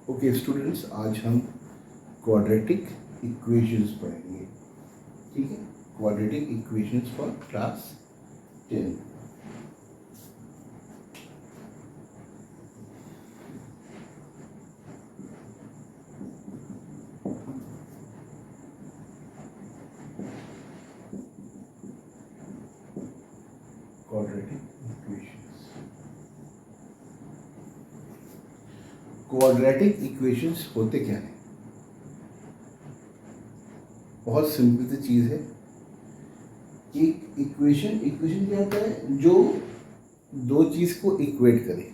Okay students, आज हम quadratic equations पढ़ेंगे। ठीक है, quadratic equations for class 10। Quadratic equations, quadratic equations होते क्या हैं? बहुत सिंपल सी चीज़ है। एक इक्वेशन क्या होता है? जो दो चीज़ को इक्वेट करे,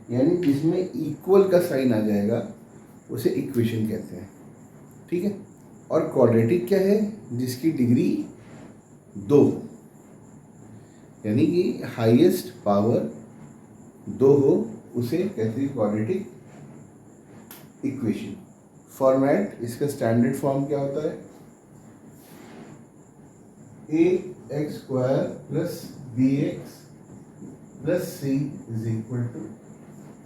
यानी जिसमें इक्वल का साइन आ जाएगा उसे इक्वेशन कहते हैं। ठीक है, और क्वाड्रेटिक क्या है? जिसकी डिग्री 2, यानी कि हाईएस्ट पावर 2 हो, उसे कहते हैं क्वाड्रेटिक इक्वेशन। फॉर्मेट, इसका स्टैंडर्ड फॉर्म क्या होता है? ax² plus bx plus c is equal to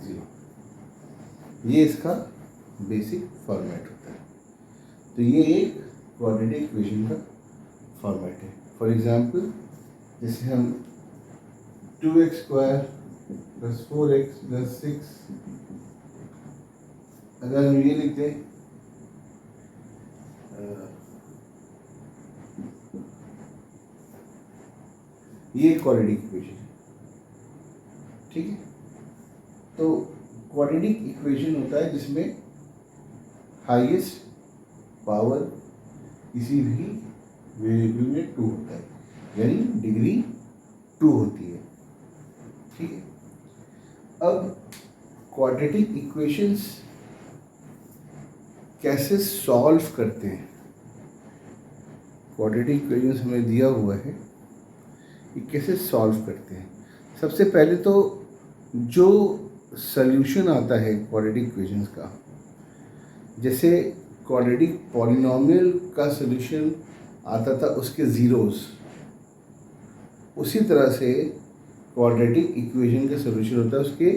0। ये इसका बेसिक फॉर्मेट होता है। तो ये एक क्वाड्रेटिक इक्वेशन का फॉर्मेट है। फॉर एग्जांपल, जैसे हम 2x² प्लस 4x प्लस 6, अगर हम ये लिखते हैं ये क्वाड्रेटिक इक्वेशन है। ठीक है, तो क्वाड्रेटिक इक्वेशन होता है जिसमें हाईएस्ट पावर किसी भी वेरिएबल में 2 होता है, यानी डिग्री 2 होती है। ठीक है, अब क्वाड्रेटिक इक्वेशंस कैसे सॉल्व करते हैं? क्वाड्रेटिक इक्वेशंस हमें दिया हुआ है, ये कैसे सॉल्व करते हैं? सबसे पहले तो जो सल्यूशन आता है क्वाड्रेटिक इक्वेशंस का, जैसे क्वाड्रेटिक पॉलिनोमियल का सल्यूशन आता था उसके ज़ीरोज़, उसी तरह से क्वाड्रेटिक इक्वेशन का सल्यूशन होता है उसके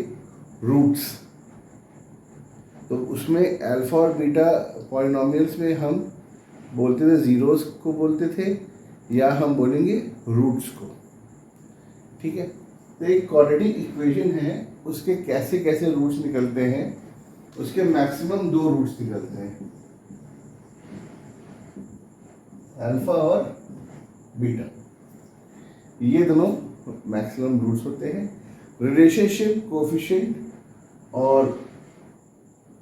रूट्स। तो उसमें अल्फ़ा और बीटा पॉलिनोमियल्स में हम बोलते थे ज़ीरोज़ को बोलते थे, या हम बोलेंगे रूट्स को। ठीक है, तो एक क्वाड्रेटिक इक्वेशन है, उसके कैसे कैसे रूट्स निकलते हैं? उसके मैक्सिमम 2 रूट्स निकलते हैं, अल्फा और बीटा। ये दोनों मैक्सिमम रूट्स होते हैं। रिलेशनशिप कोफिशिएंट और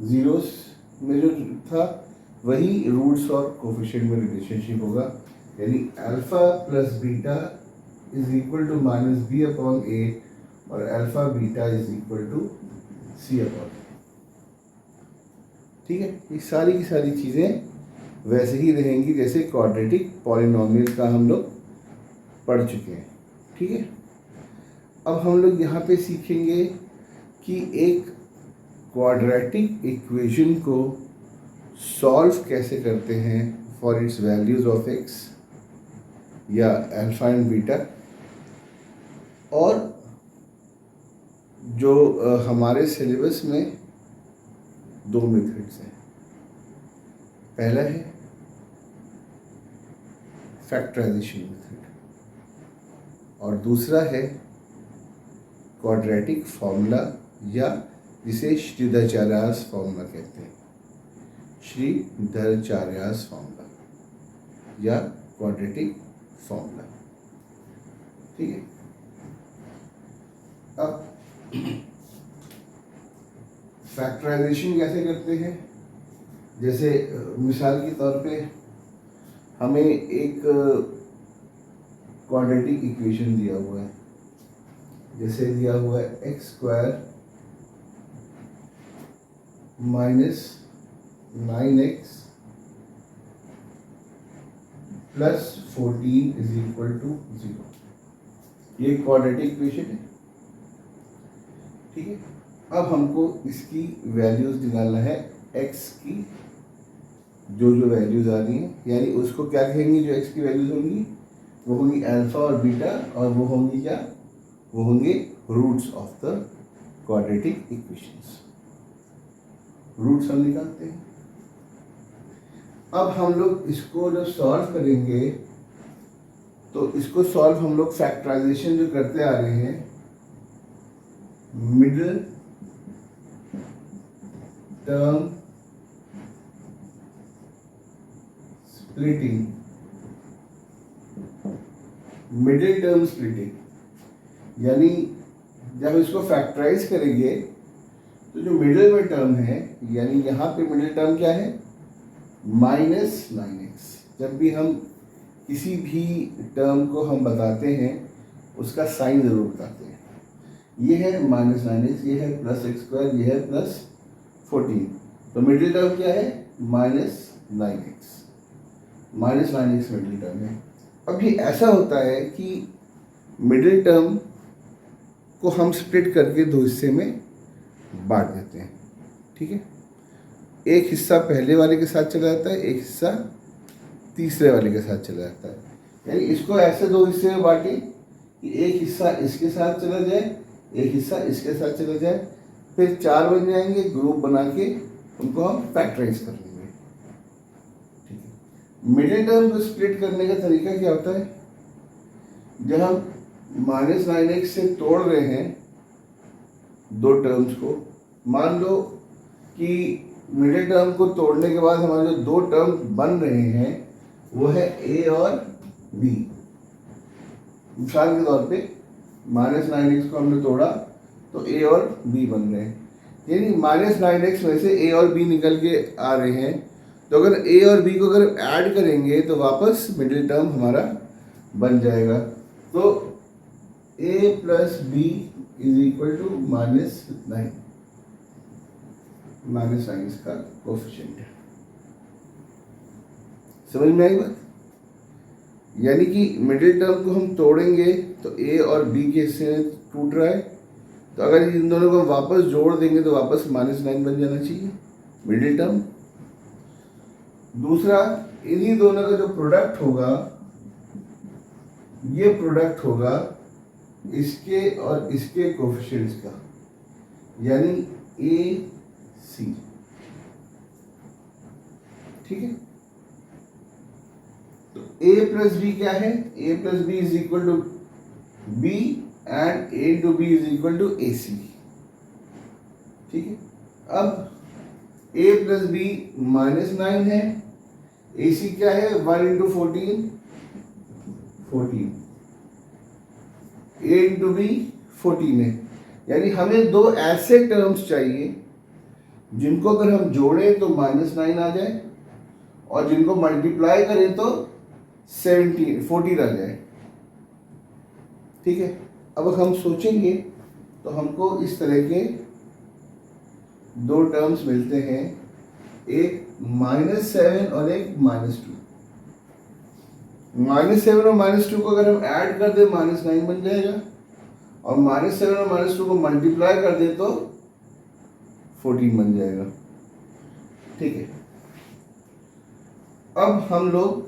जीरोस में जो था वही रूट्स और कोफिशिएंट में रिलेशनशिप होगा, यानी alpha plus beta is equal to -b/a और alpha beta is equal to c/a। ठीक है, ये सारी की सारी चीज़ें वैसे ही रहेंगी जैसे क्वाड्रेटिक पॉलिनोमियल का हम लोग पढ़ चुके हैं। ठीक है, अब हम लोग यहाँ पे सीखेंगे कि एक क्वाड्रेटिक इक्वेशन को सॉल्व कैसे करते हैं for its values of x या अल्फा एंड बीटा। और जो हमारे सिलेबस में 2 मेथड्स हैं। पहला है फैक्टराइजेशन मेथड और दूसरा है क्वाड्रेटिक फॉर्मूला, या जिसे श्रीधराचार्यस फॉर्मूला कहते हैं, श्रीधराचार्यस फॉर्मूला या क्वाड्रेटिक फॉर्मूला। ठीक है, अब फैक्टराइजेशन कैसे करते हैं? जैसे मिसाल के तौर पे हमें एक क्वाड्रेटिक इक्वेशन दिया हुआ है, जैसे दिया हुआ है x² minus 9x plus 14 is equal to 0। ये क्वाड्रेटिक इक्वेशन है। ठीक है, अब हमको इसकी वैल्यूज निकालना है, x की जो वैल्यूज आ रही हैं, यानी उसको क्या कहेंगे? जो x की वैल्यूज होंगी वो होंगी अल्फा और बीटा, और वो होंगी क्या? वो होंगे roots of the quadratic equations. Roots हम निकालते हैं। अब हम लोग इसको जब सॉल्व करेंगे तो इसको सॉल्व हम लोग फैक्टराइजेशन जो करते आ रहे हैं, middle term splitting, middle term splitting, यानी जब इसको फैक्टराइज करेंगे तो जो मिडिल में टर्म है, यानी यहाँ पे मिडिल टर्म क्या है, -9x। जब भी हम किसी भी टर्म को हम बताते हैं उसका साइन ज़रूर बताते हैं। ये है -9x, ये है +x², ये है +14। तो मिडिल टर्म क्या है, -9x। -9x मिडिल टर्म है। अब ये ऐसा होता है कि मिडिल टर्म को हम स्प्लिट करके दो हिस्से में बांट देते हैं, ठीक है। एक हिस्सा पहले वाले के साथ चला जाता है, एक हिस्सा तीसरे वाले के साथ चला जाता है। यानी इसको ऐसे दो हिस्से में बांटें कि एक हिस्सा इसके साथ चला जाए, एक हिस्सा इसके साथ चला जाए, फिर 4 बन जाएंगे, ग्रुप बना के उनको हम फैक्टराइज कर लेंगे, ठीक है। मिडिल टर्म को स्प्लिट करने का तरीका क्या होता है, जब हम -9x से तोड़ रहे हैं दो टर्म्स को, मान लो कि मिडिल टर्म को तोड़ने के बाद हमारे जो दो टर्म बन रहे हैं वो है a और b। मिसाल के तौर पे -9x को हमने तोड़ा तो a और b बन रहे हैं, यानी -9x में से a और b निकल के आ रहे हैं। तो अगर a और b को अगर ऐड करेंगे तो वापस मिडिल टर्म हमारा बन जाएगा। तो a + b = -9 इसका कोफिशिएंट है। समझ में आई बात? यानी कि मिडिल टर्म को हम तोड़ेंगे तो a और b के हिस्से में टूट रहा है, तो अगर इन दोनों को वापस जोड़ देंगे तो वापस -9 बन जाना चाहिए मिडिल टर्म। दूसरा, इन्हीं दोनों का जो प्रोडक्ट होगा, ये प्रोडक्ट होगा इसके और इसके कोफिशिएंट्स का, यानी AC, ठीक है। तो a + b क्या है, a + b = b and a into b = AC, ठीक है। अब a + b -9 है, AC क्या है, 1 × 14, 14, a into b 14 है। यानी हमें दो ऐसे टर्म्स चाहिए जिनको अगर हम जोड़ें तो -9 आ जाए और जिनको मल्टीप्लाई करें तो 14 आ जाए, ठीक है। अब हम सोचेंगे तो हमको इस तरह के दो टर्म्स मिलते हैं, एक -7 और एक -2। -7 और -2 को अगर हम ऐड कर दें -9 बन जाएगा, और -7 और -2 को मल्टीप्लाई कर दें तो 14 बन जाएगा, ठीक है। अब हम लोग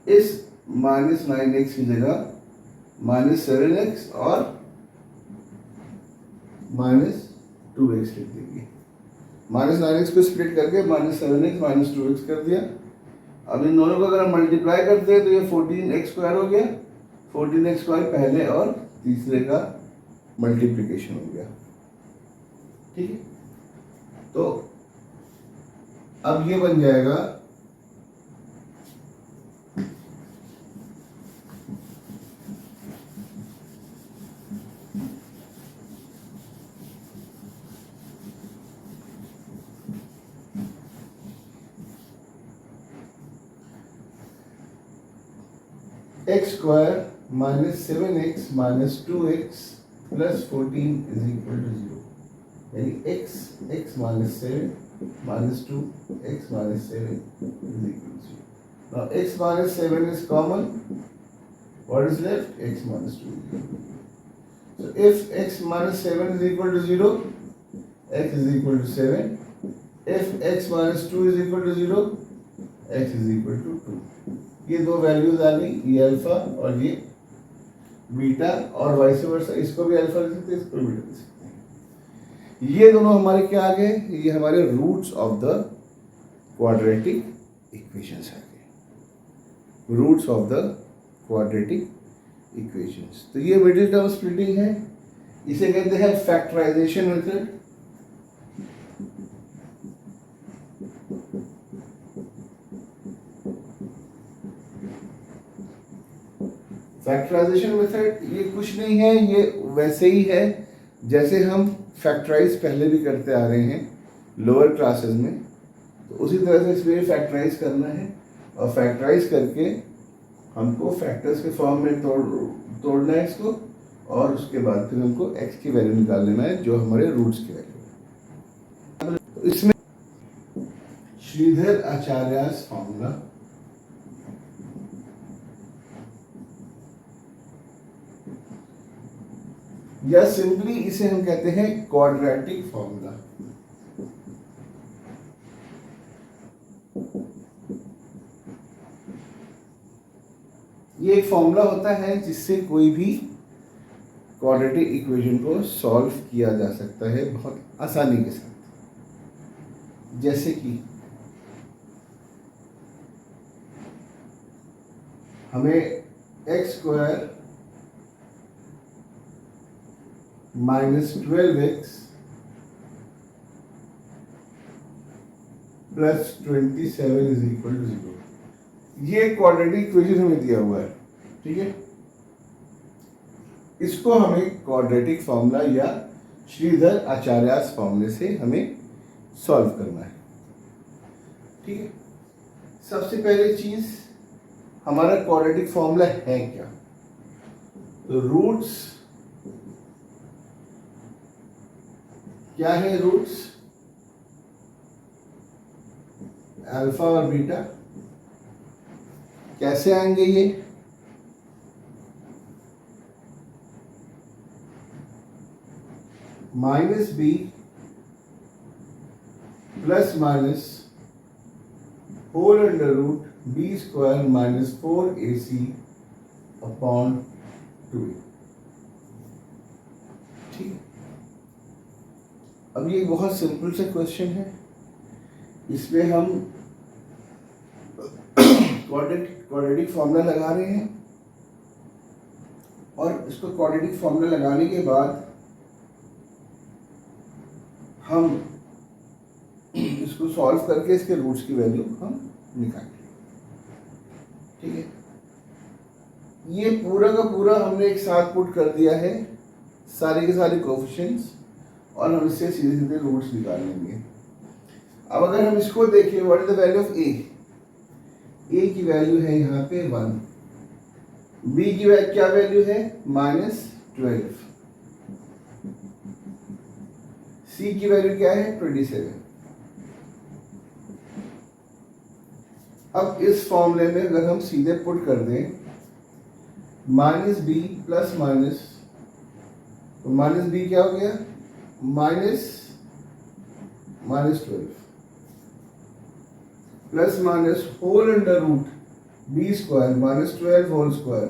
इस -9x की जगह -7x और -2x लिख देंगे। -9x को स्प्लिट करके -7x -2x कर दिया। अब इन दोनों को अगर हम मल्टीप्लाई करते हैं तो ये 14x² हो गया। 14x² पहले और तीसरे का मल्टीप्लिकेशन हो गया, ठीक है। तो अब ये बन जाएगा x² -7x -2x + 14 = 0। यानी x -7 -2 x -7 = 0। Now x -7 is common. What is left? X -2 is 0. So if x -7 is equal to 0, x is equal to 7. If x -2 is equal to 0, x is equal to 2. ये दो values आ गई, ये alpha और ये beta, और vice versa. इसको भी alpha लिख सकते हैं, इसको भी बीटा लिख सकते हैं। ये दोनों हमारे क्या आ गए, ये हमारे roots of the quadratic equations आ गए, roots of the quadratic equations. तो ये मिडिल टर्म स्प्लिटिंग है, इसे कहते हैं फैक्टराइजेशन मेथड। फैक्टराइजेशन मेथड ये कुछ नहीं है, ये वैसे ही है जैसे हम फैक्टराइज पहले भी करते आ रहे हैं लोअर क्लासेस में। तो उसी तरह से इसमें फैक्टराइज करना है, और फैक्टराइज करके हमको फैक्टर्स के फॉर्म में तोड़ना है इसको, और उसके बाद फिर हमको x की वैल्यू निकाल लेना है जो हमारे रूट्स की वैल्यू है। तो इसमें श्रीधर आचार्यस फॉर्मूला, या सिंपली इसे हम कहते हैं क्वाड्रेटिक फॉर्मूला। ये एक फॉर्मूला होता है जिससे कोई भी क्वाड्रेटिक इक्वेशन को सॉल्व किया जा सकता है बहुत आसानी के साथ। जैसे कि हमें x² -12x + 27 = 0, ये क्वाड्रेटिक इक्वेशन हमें दिया हुआ है, ठीक है। इसको हमें क्वाड्रेटिक फॉर्मूला या श्रीधर आचार्यस फॉर्मूले से हमें सॉल्व करना है, ठीक है। सबसे पहले चीज, हमारा क्वाड्रेटिक फॉर्मूला है क्या? तो रूट्स क्या है? रूट्स अल्फा और बीटा। कैसे आएंगे ये? -b ± whole under root b² - 4ac/2। ठीक है। अब ये बहुत सिंपल सा क्वेश्चन है, इसमें हम क्वाड्रेटिक फॉर्मूला लगा रहे हैं, और इसको क्वाड्रेटिक फॉर्मूला लगाने के बाद हम इसको सॉल्व करके इसके रूट्स की वैल्यू हम निकालेंगे, ठीक है। ये पूरा का पूरा हमने एक साथ पुट कर दिया है, सारे के सारे कोएफिशिएंट्स, और हम इससे सीधे सीधे रूट्स निकाल लेंगे। अब अगर हम इसको देखें, what is the value of A? A की वैल्यू है यहाँ पे 1, बी की क्या वैल्यू है? -12, सी की वैल्यू क्या है? 27। अब इस फॉर्मूले में अगर हम सीधे पुट कर दें -b ± तो -b क्या हो गया? -12 ± whole under root b² - 12 whole square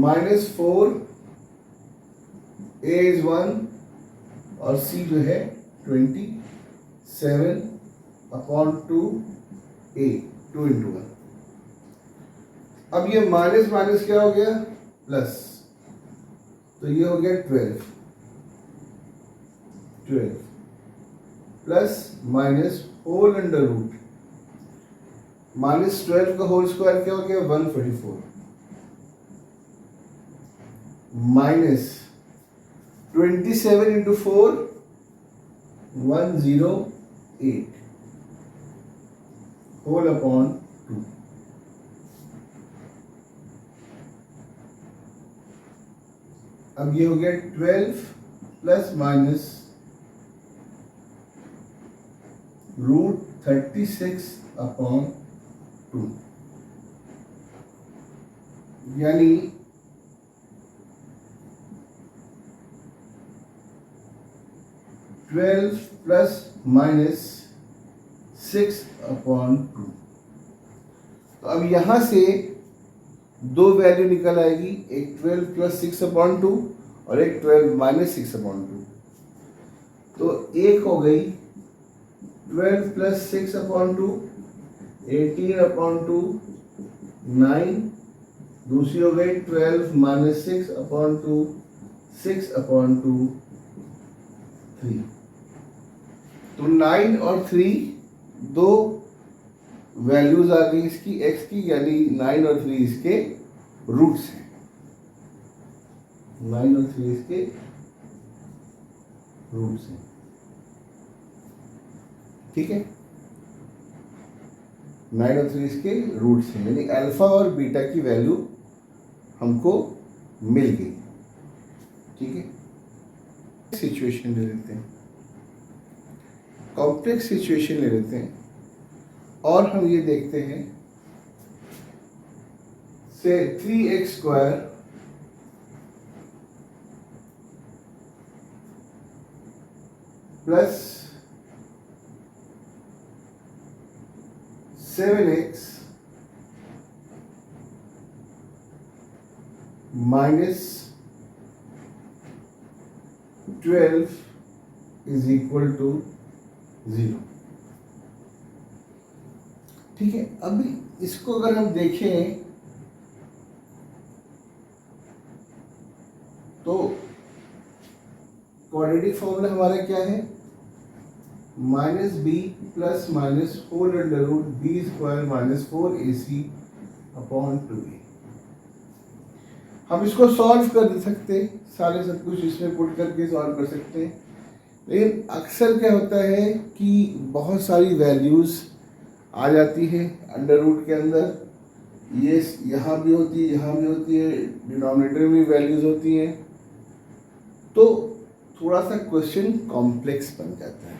-4, a is 1 और c जो है 27/2a, 2 × 1। अब ये माइनस माइनस क्या हो गया? प्लस, तो ये हो गया 12 plus minus whole under root -12 का होल स्क्वायर क्या हो गया? 144 माइनस 27 × 4 108 होल अपॉन 2। अब ये हो गया 12 प्लस माइनस √36/2, यानी 12 प्लस माइनस 6/2। तो अब यहां से दो वैल्यू निकल आएगी, एक 12 प्लस 6/2 और एक 12 माइनस 6/2। तो एक हो गई 12 प्लस 6/2 18/2 9, दूसरी हो गई 12 माइनस 6/2 6/2 3। तो 9 और 3 दो वैल्यूज आ गई इसकी x की, यानी 9 और 3 इसके रूट्स हैं। 9 और 3 इसके रूट्स हैं। ठीक है, 9 और 3 इसके रूट्स हैं, यानी अल्फा और बीटा की वैल्यू हमको मिल गई। ठीक है, सिचुएशन ले लेते हैं, कॉम्प्लेक्स सिचुएशन ले लेते हैं और हम ये देखते हैं से 3x² plus 7x minus 12 is equal to 0। ठीक है, अभी इसको अगर हम देखें तो क्वाड्रेटिक फॉर्मूला हमारा क्या है, -b plus -4√b² minus 4ac/2a। हम इसको सॉल्व कर सकते हैं, सारे सब कुछ इसमें पुट करके सॉल्व कर सकते हैं, लेकिन अक्सर क्या होता है कि बहुत सारी वैल्यूज़ आ जाती है अंडर रूट के अंदर। ये यहाँ भी होती है, यहाँ भी होती है, डिनोमिनेटर में वैल्यूज़ होती हैं, तो थोड़ा सा क्वेश्चन कॉम्प्लेक्स बन जाता है।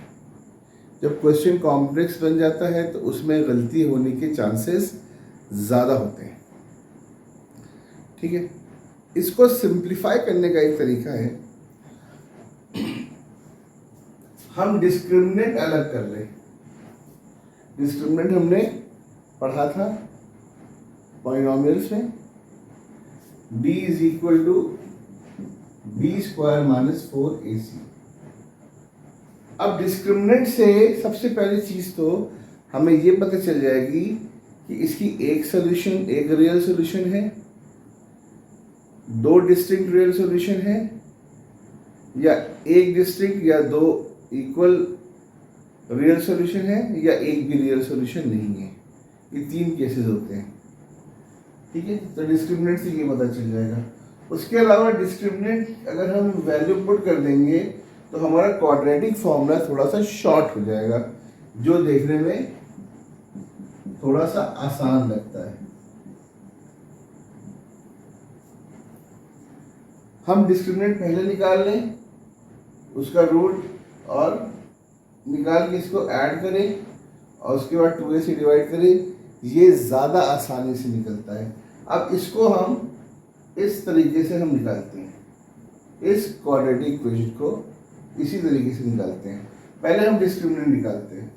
जब क्वेश्चन कॉम्प्लेक्स बन जाता है तो उसमें गलती होने के चांसेस ज़्यादा होते हैं। ठीक है, इसको सिंप्लीफाई करने का एक तरीका है, हम डिस्क्रिमिनेंट अलग कर लें। डिस्क्रिमिनेंट हमने पढ़ा था पॉलिनोमियल्स में, b is equal to b² minus 4ac। अब डिस्क्रिमिनेंट से सबसे पहली चीज़ तो हमें ये पता चल जाएगी कि इसकी एक सोल्यूशन, एक रियल सोल्यूशन है, दो डिस्टिंक्ट रियल सोल्यूशन है, या एक डिस्टिंक्ट या दो इक्वल रियल सोल्यूशन है, या एक भी रियल सोल्यूशन नहीं है। ये तीन केसेस होते हैं। ठीक है, तो डिस्क्रिमिनेंट से ये पता चल जाएगा। उसके अलावा डिस्क्रिमिनेंट अगर हम वैल्यू पुट कर देंगे तो हमारा क्वाड्रेटिक फॉर्मूला थोड़ा सा शॉर्ट हो जाएगा, जो देखने में थोड़ा सा आसान लगता है। हम डिस्क्रिमिनेंट पहले निकाल लें, उसका रूट, और निकाल के इसको ऐड करें और उसके बाद 2a से डिवाइड करें, ये ज़्यादा आसानी से निकलता है। अब इसको हम इस तरीके से हम निकालते हैं, इस क्वाड्रेटिक इक्वेशन को इसी तरीके से निकालते हैं। पहले हम डिस्क्रिमिनेंट निकालते हैं।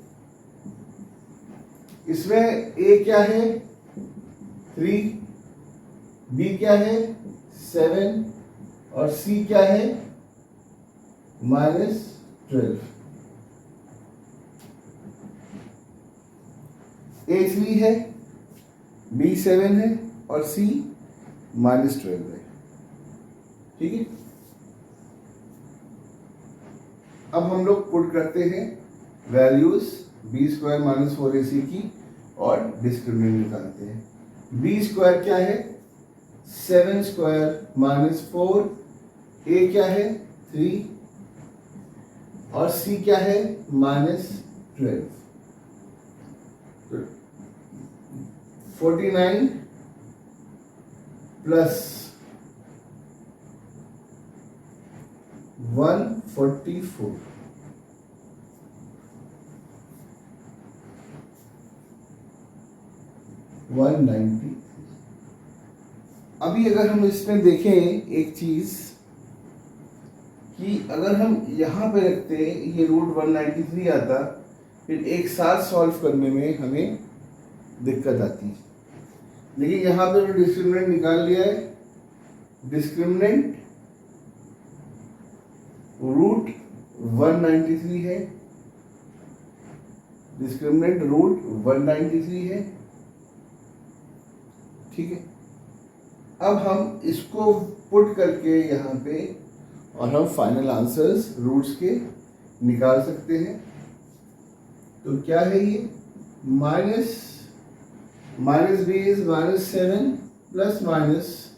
इसमें a क्या है 3, b क्या है 7 और c क्या है -12। a 3 है, b 7 है और c -12 है। ठीक है, अब हम लोग पुट करते हैं वैल्यूज b² माइनस 4ac की और डिस्क्रिमिनेंट निकालते हैं। b² क्या है 7² माइनस 4, a क्या है 3 और c क्या है -12। 49 प्लस 144 190। अभी अगर हम इसमें देखें एक चीज कि अगर हम यहाँ पे रखते ये रूट 193 आता, फिर एक साथ सॉल्व करने में हमें दिक्कत आती है। लेकिन यहाँ पे जो डिस्क्रिमिनेंट निकाल लिया है, डिस्क्रिमिनेंट रूट 193 है, डिस्क्रिमिनेंट रूट 193 है। ठीक है, अब हम इसको पुट करके यहाँ पे और हम फाइनल आंसर्स रूट्स के निकाल सकते हैं। तो क्या है ये, minus B is -7 plus minus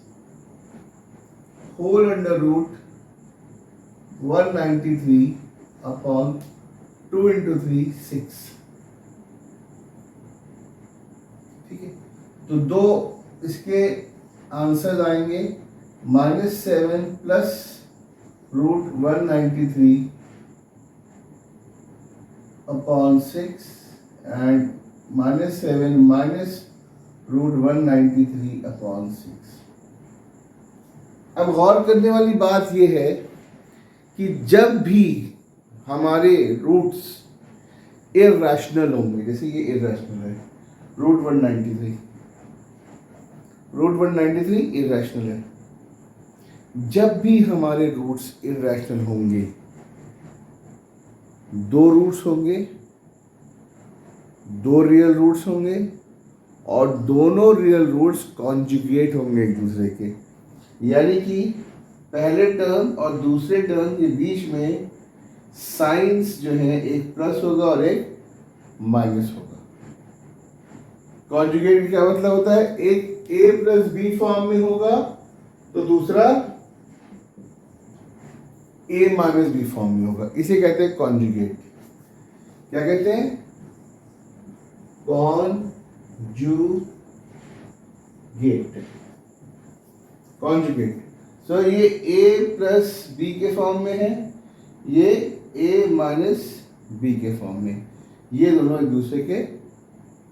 whole under root 193 upon 2 into 3 6। ठीक है, तो दो इसके आंसर आएंगे, -7 plus root 193 upon 6 and -7 minus root 193 upon 6। अब गौर करने वाली बात यह है कि जब भी हमारे रूट्स इर्रेशनल होंगे, जैसे ये इर्रेशनल है, रूट 193 इर्रेशनल है, जब भी हमारे रूट्स इर्रेशनल होंगे, दो रूट्स होंगे, दो रियल रूट्स होंगे और दोनों रियल रूट्स कॉन्जुगेट होंगे एक दूसरे के, यानी कि पहले टर्म और दूसरे टर्म के बीच में साइंस जो है एक प्लस होगा और एक माइनस होगा। कॉन्जुगेट क्या मतलब होता है, एक a प्लस बी फॉर्म में होगा तो दूसरा a माइनस बी फॉर्म में होगा, इसे कहते हैं कॉन्जुगेट। क्या कहते हैं, कॉन्जुगेट। सो ये a प्लस बी के फॉर्म में है, ये a माइनस बी के फॉर्म में, ये दोनों एक दूसरे के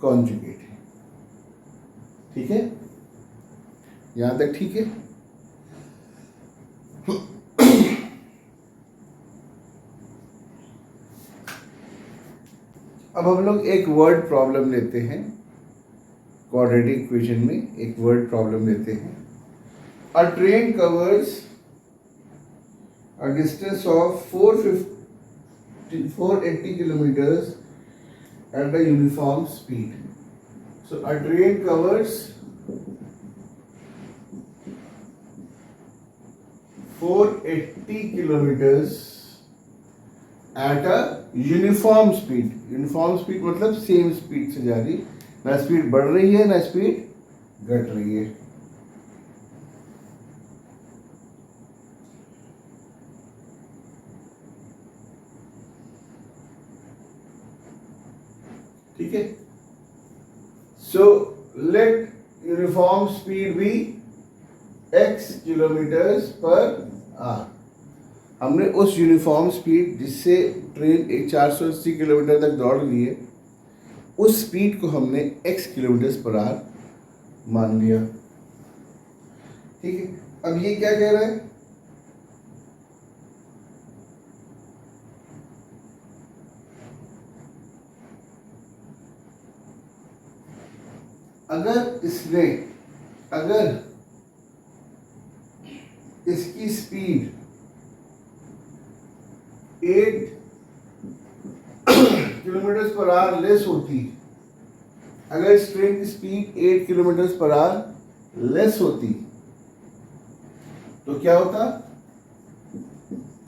कॉन्जुगेट है। ठीक है, यहां तक ठीक है। अब हम लोग एक वर्ड प्रॉब्लम लेते हैं, क्वाड्रेटिक इक्वेशन में एक वर्ड प्रॉब्लम लेते हैं। अ train covers a distance of 480 kilometers at a uniform speed. So a train covers 480 kilometers at a uniform speed. Uniform speed मतलब सेम स्पीड से जा रही, ना स्पीड बढ़ रही है ना स्पीड घट रही है। ठीक है, so let uniform speed be x kilometres per hour. हमने उस यूनिफॉर्म स्पीड जिससे ट्रेन एक 480 किलोमीटर तक दौड़ रही है, उस स्पीड को हमने x किलोमीटर पर आवर मान लिया। ठीक है, अब ये क्या कह रहा है, अगर इसकी speed 8 kilometre per our less होती, अगर इस ट्रेन की speed 8 kilometre per our less होती तो क्या होता,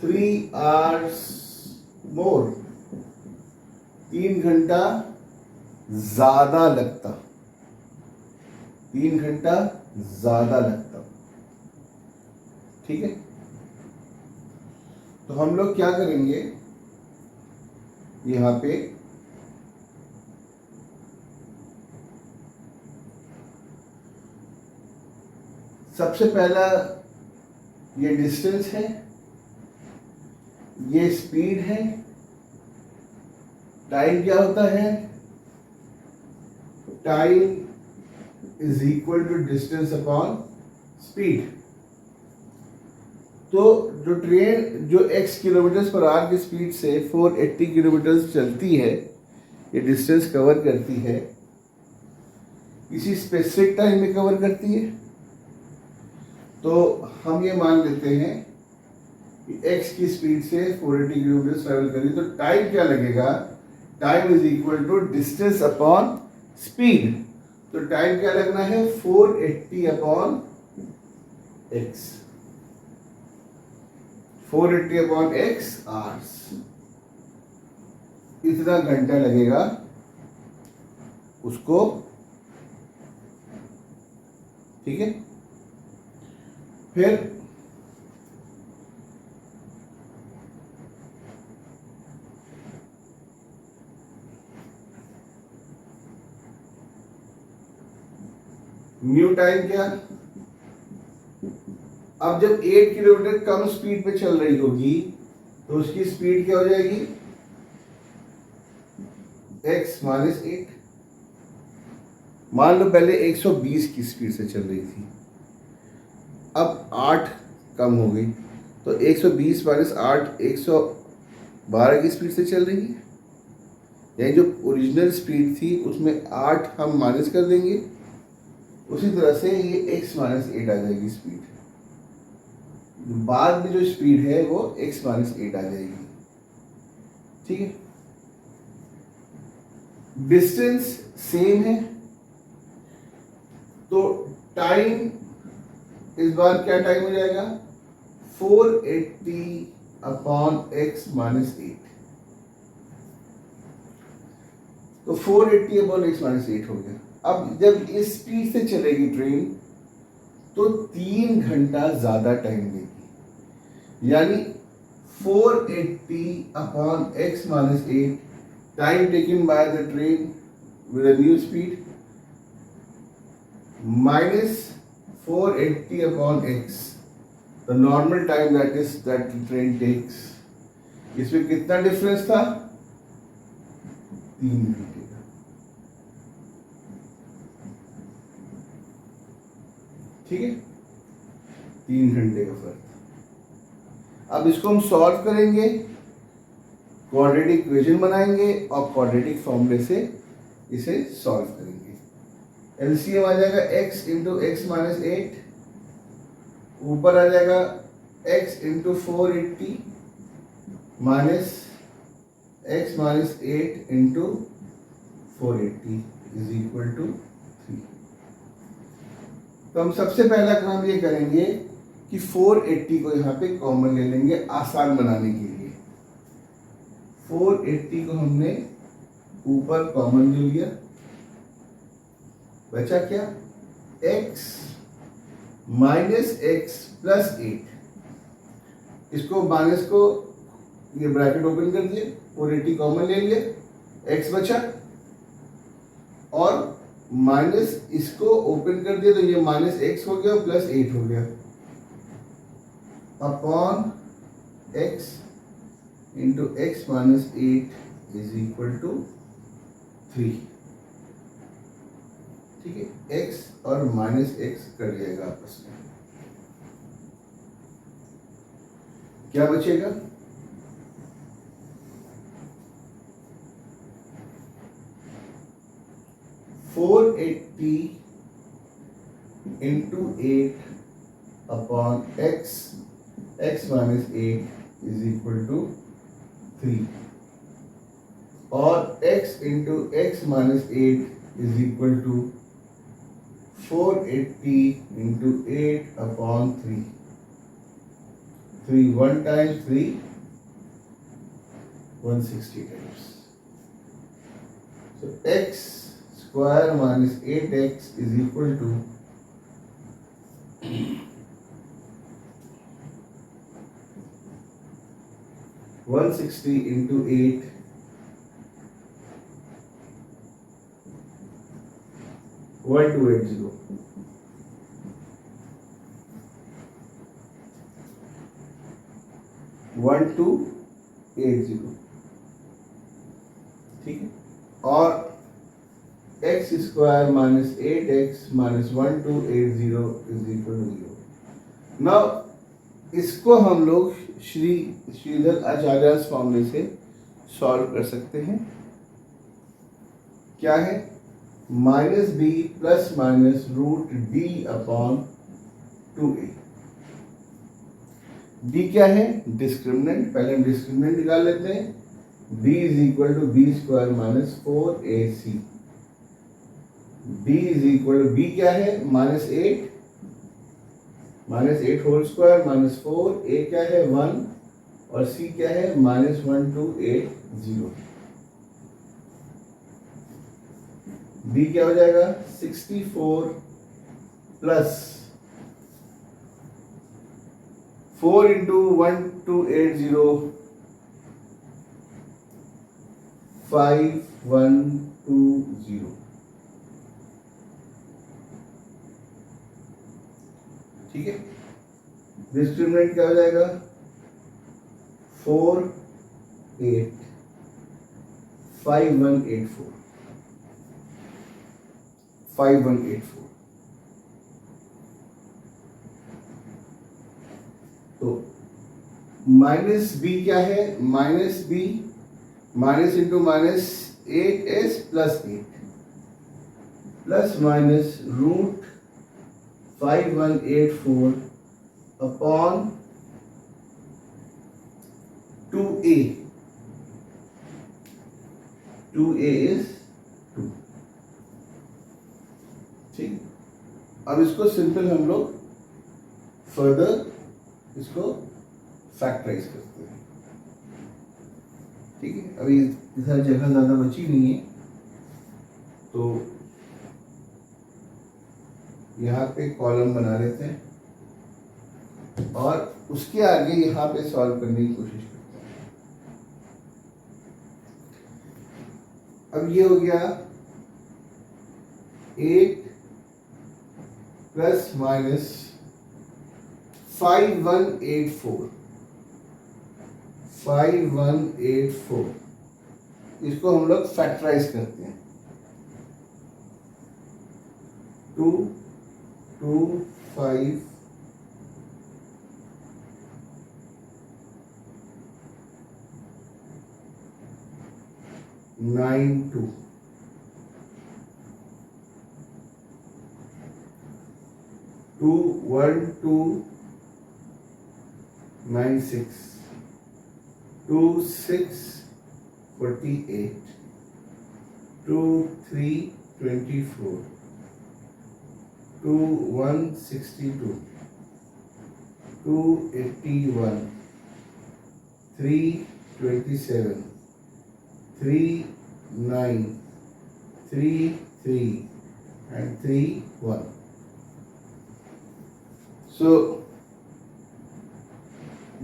3 hours मोर, 3 घंटा ज्यादा लगता, 3 घंटा ज्यादा लगता। ठीक है, तो हम लोग क्या करेंगे, यहां पे सबसे पहला ये डिस्टेंस है, ये स्पीड है, टाइम क्या होता है, time is equal to distance upon speed. तो जो ट्रेन जो x किलोमीटर पर आवर की स्पीड से 480 किलोमीटर चलती है, ये डिस्टेंस कवर करती है, किसी स्पेसिफिक टाइम में कवर करती है, तो हम ये मान लेते हैं एक्स की स्पीड से 480 किलोमीटर ट्रेवल करी, तो टाइम क्या लगेगा? Time is equal to distance upon speed. तो टाइम क्या लगना है? 480 upon X, 480 upon X hours, इतना घंटा लगेगा उसको। ठीक है, फिर न्यू टाइम क्या? अब जब 8 किलोमीटर कम स्पीड पे चल रही होगी तो उसकी स्पीड क्या हो जाएगी? x minus 8। मान लो पहले 120 की स्पीड से चल रही थी, अब 8 कम हो गई, तो 120 माइनस 8 112 की स्पीड से चल रही है। यानी जो ओरिजिनल स्पीड थी उसमें 8 हम माइनस कर देंगे, उसी तरह से ये x माइनस 8 आ जाएगी स्पीड। बाद में जो स्पीड है वो x माइनस 8 आ जाएगी। ठीक है, डिस्टेंस सेम है, तो टाइम इस बार क्या टाइम हो जाएगा? 480 अपॉन x माइनस 8। तो 480 अपॉन x माइनस 8 हो गया। अब जब इस स्पीड से चलेगी ट्रेन तो 3 घंटा ज्यादा टाइम देगी, यानी 480 upon x minus 8 time taken by the train with a new speed minus 480 upon x, the normal time that the train takes। इसमें कितना डिफरेंस था? 3 घंटे का। ठीक है, 3 घंटे का फर्क। अब इसको हम सॉल्व करेंगे, क्वाड्रेटिक इक्वेशन बनाएंगे और क्वाड्रेटिक फॉर्मूले से इसे सॉल्व करेंगे। एलसीएम आ जाएगा x इंटू एक्स माइनस 8, ऊपर आ जाएगा x into 480 minus X minus 8 into 480 is equal to 3। तो हम सबसे पहला काम ये करेंगे कि 480 को यहाँ पे कॉमन ले लेंगे आसान बनाने के लिए। 480 को हमने ऊपर कॉमन ले लिया, बचा क्या? x minus x plus 8। इसको माइनस को ये ब्रैकेट ओपन कर दिए, 480 कॉमन ले लिए, x बचा, और माइनस इसको ओपन कर दिया तो ये माइनस एक्स हो गया प्लस 8 हो गया, upon x into X minus 8 is equal to 3। ठीक है, x और माइनस एक्स कट जाएगा आपस में, क्या बचेगा? Four 480 into 8 upon x minus 8 is equal to 3, और x into X minus 8 is equal to 480 into 8 upon 3। 3 1 times 3 160 times। So x square minus 8x is equal to 160 into 8 1280 1280। ठीक है, और x square minus 8x minus 1280 is equal to 0। Now इसको हम लोग श्रीधर आचार्य फॉर्मूले से solve कर सकते हैं। क्या है? Minus B plus minus root D upon 2a। D क्या है? डिस्क्रिमिनेंट। पहले हम डिस्क्रिमिनेंट निकाल लेते हैं। D is equal to B square minus 4ac। D is equal to B क्या है? -8, -8 होल स्क्वायर माइनस 4, ए क्या है? 1 और सी क्या है? -1280। डी क्या हो जाएगा? 64 प्लस 4 इंटू 1280 5120। ठीक है। डिस्क्रिमिनेंट क्या हो जाएगा? 4 8 5184 5184। तो माइनस बी क्या है? Minus B minus into minus 8s plus 8 plus minus root 5184 upon 2a। 2a इज 2। ठीक। अब इसको सिंपल हम लोग फर्दर इसको फैक्टराइज करते हैं। ठीक है। अभी इधर जगह ज़्यादा बची नहीं है, तो यहाँ पे कॉलम बना लेते हैं और उसके आगे यहाँ पे सॉल्व करने की कोशिश करते हैं। अब ये हो गया 8 प्लस माइनस 5184। इसको हम लोग फैक्टराइज करते हैं। 2 2 5 9 2 2 1 2 9 6 2 6 48 2 3 24 2 1 62 2 81 3 27 3 9 3 3 and 3 1. So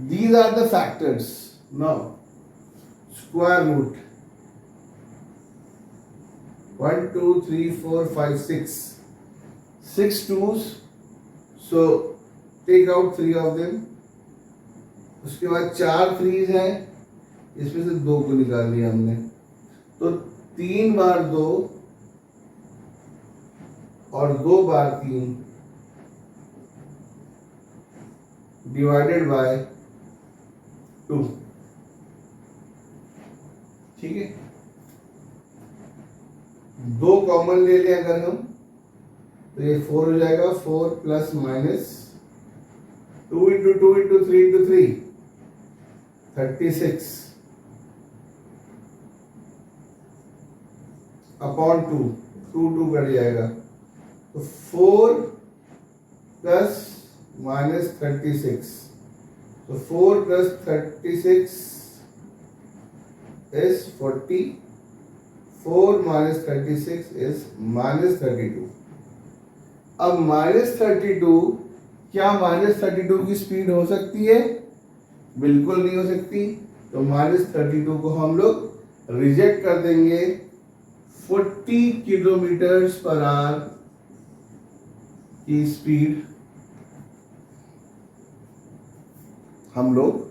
these are the factors. Now square root 1 2 3 4 5 6 6 twos, so take out 3 of them. उसके बाद 4 थ्रीज हैं, इसमें से 2 को निकाल लिया हमने, तो 3 बार 2 और 2 बार 3 डिवाइडेड बाय 2। ठीक है। 2 कॉमन ले लें अगर हम, तो ये 4 हो जाएगा। 4 plus minus 2 into 2 into 3 into 3 36 upon 2 2 2 cut जाएगा, तो 4 प्लस माइनस 36, तो 4 plus 36 is 40, 4 minus 36 is minus 32। अब माइनस 32, क्या माइनस 32 की स्पीड हो सकती है? बिल्कुल नहीं हो सकती। तो माइनस 32 को हम लोग रिजेक्ट कर देंगे। 40 किलोमीटर पर आवर की स्पीड हम लोग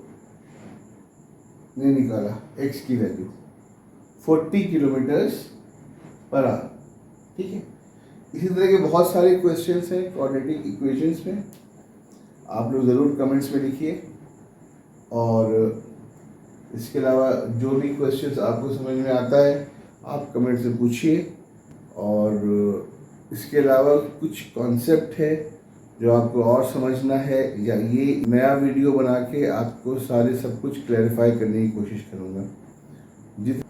ने निकाला, x की वैल्यू 40 किलोमीटर पर आवर। ठीक है। इसी तरह के बहुत सारे क्वेश्चंस हैं क्वाड्रेटिक इक्वेशंस में, आप लोग ज़रूर कमेंट्स में लिखिए। और इसके अलावा जो भी क्वेश्चंस आपको समझ में आता है आप कमेंट से पूछिए। और इसके अलावा कुछ कॉन्सेप्ट है जो आपको और समझना है, या ये नया वीडियो बना के आपको सारे सब कुछ क्लैरिफाई करने की कोशिश करूँगा। जित